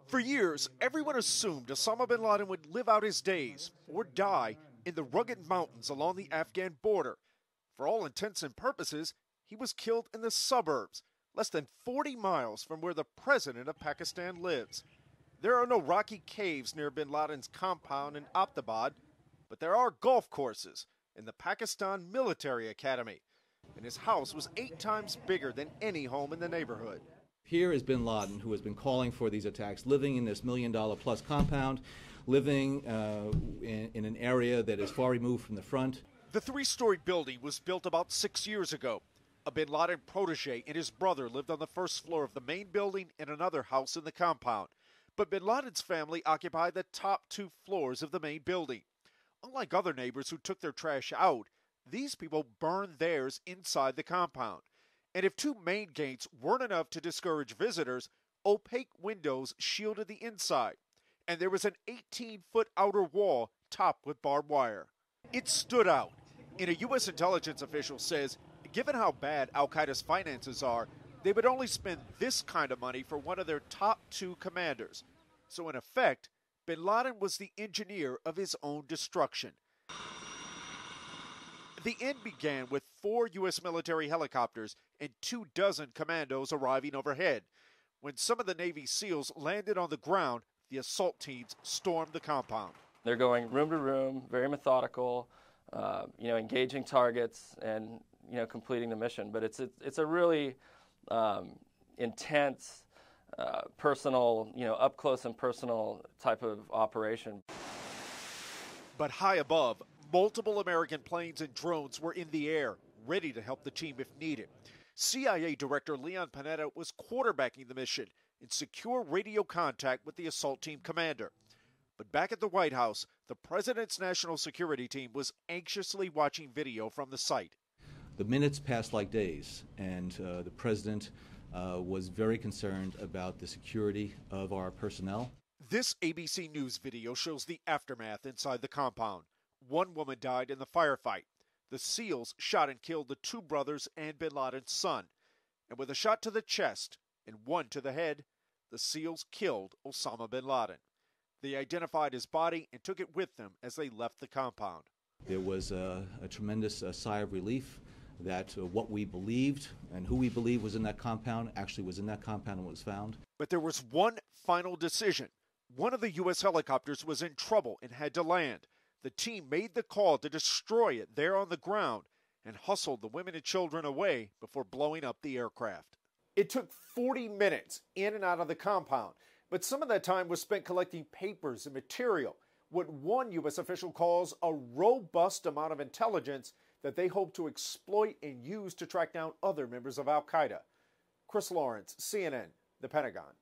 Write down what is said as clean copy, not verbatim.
For years, everyone assumed Osama bin Laden would live out his days or die in the rugged mountains along the Afghan border. For all intents and purposes, he was killed in the suburbs, less than 40 miles from where the president of Pakistan lives. There are no rocky caves near bin Laden's compound in Abbottabad, but there are golf courses in the Pakistan Military Academy, and his house was 8 times bigger than any home in the neighborhood. Here is bin Laden, who has been calling for these attacks, living in this $1 million plus compound, living in an area that is far removed from the front. The 3-story building was built about 6 years ago. A bin Laden protege and his brother lived on the first floor of the main building in another house in the compound. But bin Laden's family occupied the top 2 floors of the main building. Unlike other neighbors who took their trash out, these people burned theirs inside the compound. And if 2 main gates weren't enough to discourage visitors, opaque windows shielded the inside. And there was an 18-foot outer wall topped with barbed wire. It stood out. And a U.S. intelligence official says, given how bad al-Qaeda's finances are, they would only spend this kind of money for one of their top 2 commanders. So in effect, bin Laden was the engineer of his own destruction. The end began with 4 U.S. military helicopters and 24 commandos arriving overhead. When some of the Navy SEALs landed on the ground, the assault teams stormed the compound. They're going room to room, very methodical, engaging targets and, completing the mission. But it's a really intense, personal, up close and personal type of operation. But high above, multiple American planes and drones were in the air, ready to help the team if needed. CIA Director Leon Panetta was quarterbacking the mission in secure radio contact with the assault team commander. But back at the White House, the president's national security team was anxiously watching video from the site. The minutes passed like days, and the president was very concerned about the security of our personnel. This ABC News video shows the aftermath inside the compound. 1 woman died in the firefight. The SEALs shot and killed the 2 brothers and bin Laden's son. And with a shot to the chest and 1 to the head, the SEALs killed Osama bin Laden. They identified his body and took it with them as they left the compound. There was a tremendous sigh of relief that what we believed and who we believed was in that compound actually was in that compound and was found. But there was one final decision. One of the U.S. helicopters was in trouble and had to land. The team made the call to destroy it there on the ground and hustled the women and children away before blowing up the aircraft. It took 40 minutes in and out of the compound, but some of that time was spent collecting papers and material, what one U.S. official calls a robust amount of intelligence that they hope to exploit and use to track down other members of al-Qaeda. Chris Lawrence, CNN, The Pentagon.